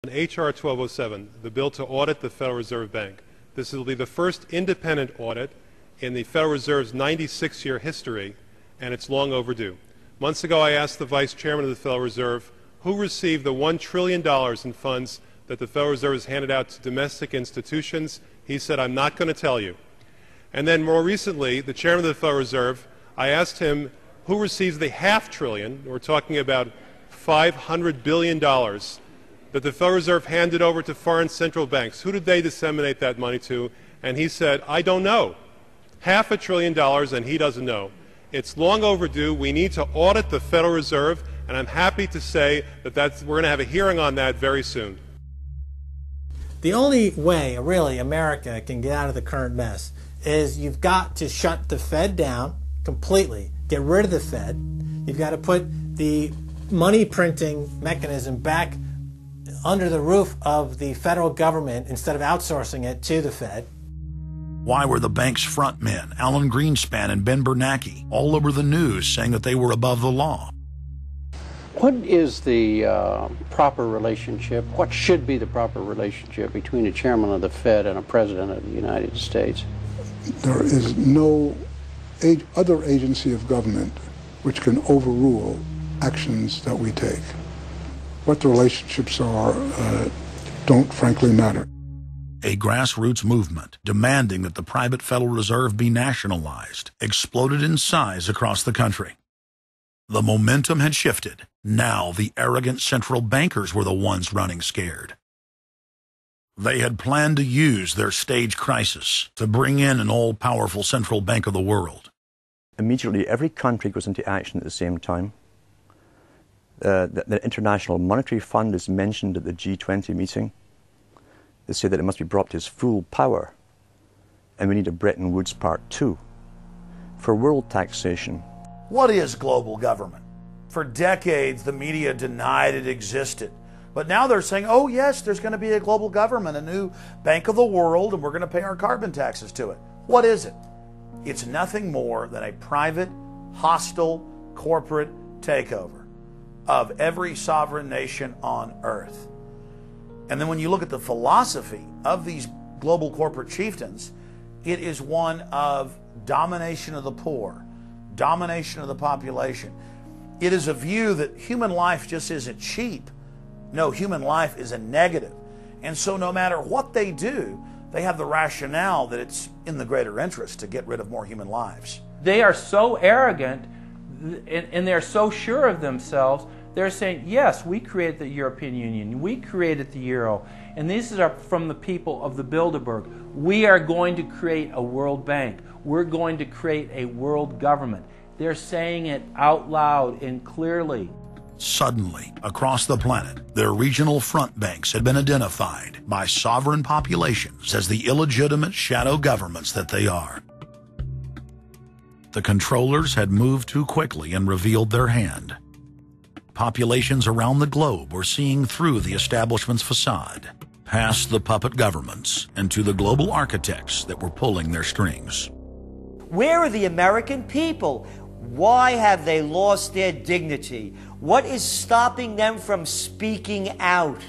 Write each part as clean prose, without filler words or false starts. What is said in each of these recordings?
H.R. 1207, the bill to audit the Federal Reserve Bank. This will be the first independent audit in the Federal Reserve's 96-year history, and it's long overdue. Months ago, I asked the Vice Chairman of the Federal Reserve who received the $1 trillion in funds that the Federal Reserve has handed out to domestic institutions. He said, "I'm not going to tell you." And then more recently, the Chairman of the Federal Reserve, I asked him who receives the $500 billion, we're talking about $500 billion, that the Federal Reserve handed over to foreign central banks. Who did they disseminate that money to? And he said, "I don't know." $500 billion, and he doesn't know. It's long overdue. We need to audit the Federal Reserve, and I'm happy to say that we're going to have a hearing on that very soon. The only way, really, America can get out of the current mess is you've got to shut the Fed down completely, get rid of the Fed. You've got to put the money printing mechanism back under the roof of the federal government instead of outsourcing it to the Fed. Why were the bank's front men, Alan Greenspan and Ben Bernanke, all over the news saying that they were above the law? What is the proper relationship, what should be the proper relationship between a chairman of the Fed and a president of the United States? There is no other agency of government which can overrule actions that we take. What the relationships are don't frankly matter. A grassroots movement demanding that the private Federal Reserve be nationalized exploded in size across the country. The momentum had shifted. Now the arrogant central bankers were the ones running scared. They had planned to use their stage crisis to bring in an all-powerful central bank of the world. Immediately, every country goes into action at the same time. The International Monetary Fund is mentioned at the G20 meeting. They say that it must be brought to its full power, and we need a Bretton Woods Part 2 for world taxation. What is global government? For decades, the media denied it existed. But now they're saying, oh yes, there's going to be a global government, a new bank of the world, and we're going to pay our carbon taxes to it. What is it? It's nothing more than a private, hostile, corporate takeover of every sovereign nation on earth. And then when you look at the philosophy of these global corporate chieftains, it is one of domination of the poor, domination of the population. It is a view that human life just isn't cheap. No, human life is a negative. And so no matter what they do, they have the rationale that it's in the greater interest to get rid of more human lives. They are so arrogant and they're so sure of themselves. They're saying, yes, we created the European Union, we created the Euro, and these are from the people of the Bilderberg. We are going to create a world bank. We're going to create a world government. They're saying it out loud and clearly. Suddenly, across the planet, their regional front banks had been identified by sovereign populations as the illegitimate shadow governments that they are. The controllers had moved too quickly and revealed their hand. Populations around the globe were seeing through the establishment's facade, past the puppet governments, and to the global architects that were pulling their strings. Where are the American people? Why have they lost their dignity? What is stopping them from speaking out?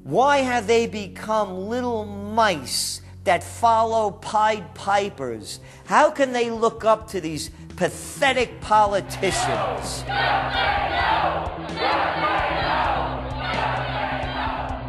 Why have they become little mice that follow Pied Pipers? How can they look up to these pathetic politicians?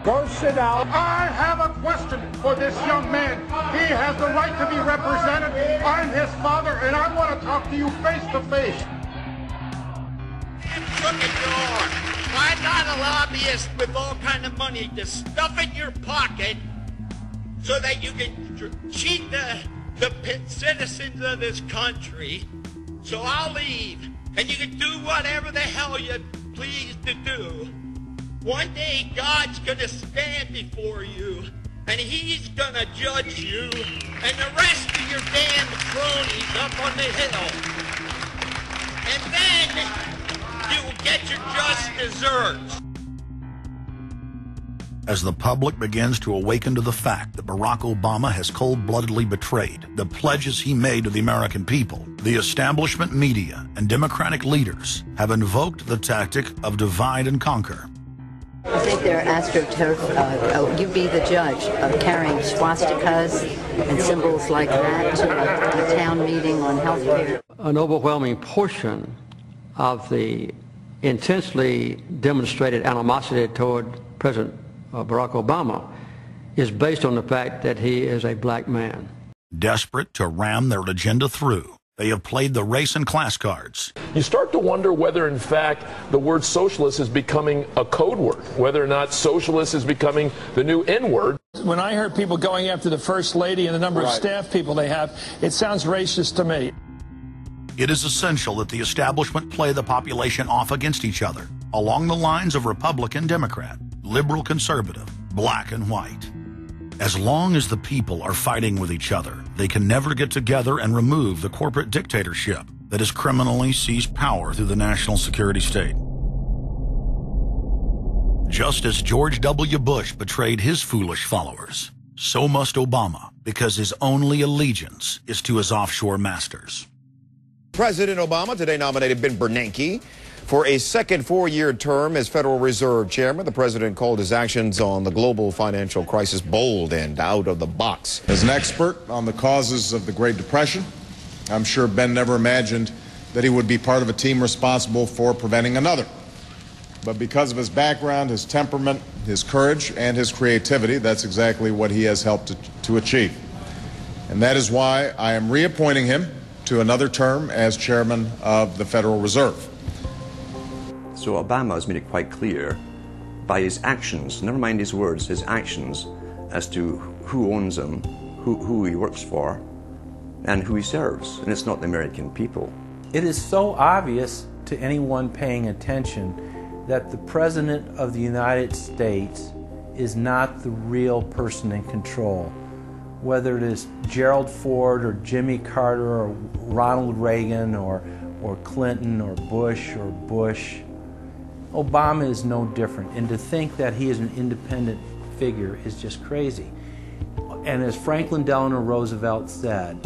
Go sit down. I have a question for this young man. He has the right to be represented. I'm his father, and I want to talk to you face to face. Look at your. Why not a lobbyist with all kind of money to stuff in your pocket so that you can cheat the citizens of this country? So I'll leave, and you can do whatever the hell you please to do. One day God's going to stand before you, and he's going to judge you and the rest of your damn cronies up on the hill. And then you will get your just desserts. As the public begins to awaken to the fact that Barack Obama has cold-bloodedly betrayed the pledges he made to the American people, the establishment media and Democratic leaders have invoked the tactic of divide and conquer. Is think they're astroturf? You be the judge of carrying swastikas and symbols like that to a town meeting on health care? An overwhelming portion of the intensely demonstrated animosity toward President Barack Obama is based on the fact that he is a black man. Desperate to ram their agenda through, they have played the race and class cards. You start to wonder whether, in fact, the word socialist is becoming a code word, whether or not socialist is becoming the new N-word. When I heard people going after the First Lady and the number of staff people they have, it sounds racist to me. It is essential that the establishment play the population off against each other, along the lines of Republican, Democrat, liberal, conservative, black and white. As long as the people are fighting with each other, they can never get together and remove the corporate dictatorship that has criminally seized power through the national security state. Just as George W. Bush betrayed his foolish followers, so must Obama, because his only allegiance is to his offshore masters. President Obama today nominated Ben Bernanke for a second four-year term as Federal Reserve Chairman. The president called his actions on the global financial crisis bold and out of the box. As an expert on the causes of the Great Depression, I'm sure Ben never imagined that he would be part of a team responsible for preventing another. But because of his background, his temperament, his courage, and his creativity, that's exactly what he has helped to achieve. And that is why I am reappointing him to another term as chairman of the Federal Reserve. So Obama has made it quite clear by his actions, never mind his words, his actions, as to who owns him, who he works for, and who he serves. And it's not the American people. It is so obvious to anyone paying attention that the President of the United States is not the real person in control. Whether it is Gerald Ford or Jimmy Carter or Ronald Reagan or Clinton or Bush or Bush, Obama is no different. And to think that he is an independent figure is just crazy. And as Franklin Delano Roosevelt said,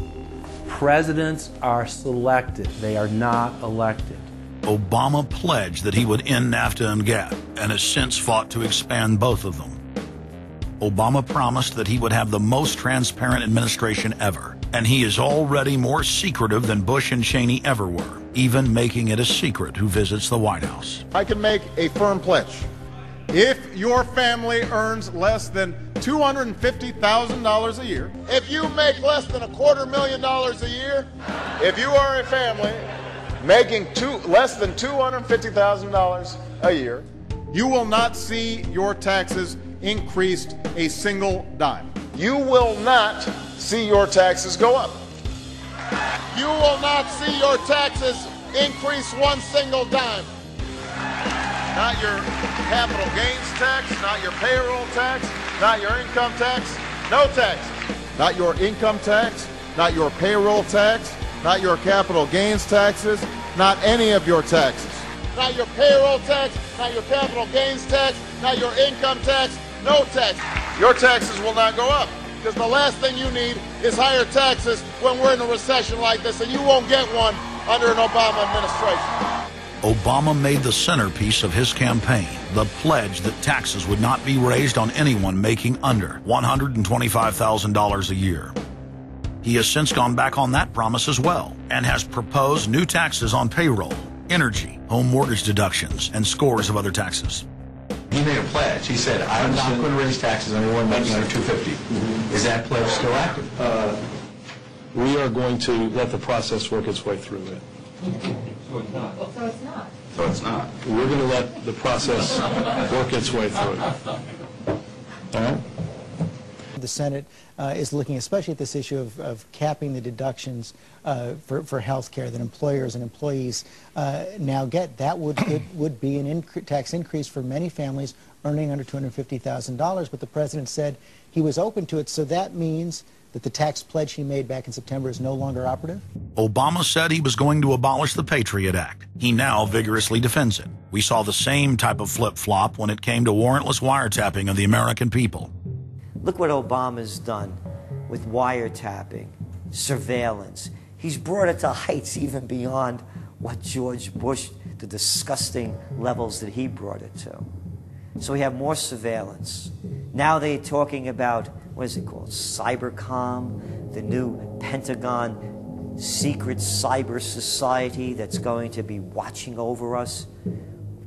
presidents are selected, they are not elected. Obama pledged that he would end NAFTA and GATT, and has since fought to expand both of them. Obama promised that he would have the most transparent administration ever, and he is already more secretive than Bush and Cheney ever were, even making it a secret who visits the White House. I can make a firm pledge. If your family earns less than $250,000 a year, If you make less than $250,000 a year, if you are a family making less than $250,000 a year, you will not see your taxes increased a single dime. You will not see your taxes go up. you will not see your taxes increase one single dime. Not your capital gains tax, not your payroll tax, not your income tax, no tax. Not your income tax, not your payroll tax, not your capital gains taxes, not any of your taxes. Not your payroll tax, not your capital gains tax, not your income tax, no tax. Your taxes will not go up. Because the last thing you need is higher taxes when we're in a recession like this, and you won't get one under an Obama administration. Obama made the centerpiece of his campaign the pledge that taxes would not be raised on anyone making under $125,000 a year. He has since gone back on that promise as well, and has proposed new taxes on payroll, energy, home mortgage deductions, and scores of other taxes. He made a pledge. He said, I'm not going to raise taxes on anyone making under $250,000. Is that pledge still active? We are going to let the process work its way through it. So it's not. So it's not. So it's not. We're going to let the process work its way through it. All right? The Senate is looking especially at this issue of capping the deductions for health care that employers and employees now get. That would be an tax increase for many families earning under $250,000, but the president said he was open to it, so that means that the tax pledge he made back in September is no longer operative? Obama said he was going to abolish the Patriot Act. He now vigorously defends it. We saw the same type of flip-flop when it came to warrantless wiretapping of the American people. Look what Obama's done with wiretapping, surveillance. He's brought it to heights even beyond what George Bush, the disgusting levels that he brought it to. So we have more surveillance. Now they're talking about, what is it called, cybercom, the new Pentagon secret cyber society that's going to be watching over us.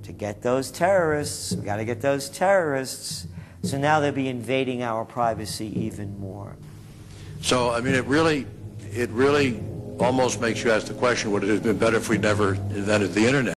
To get those terrorists, we got to get those terrorists. So now they'll be invading our privacy even more. So, I mean, it really almost makes you ask the question, would it have been better if we never invented the internet?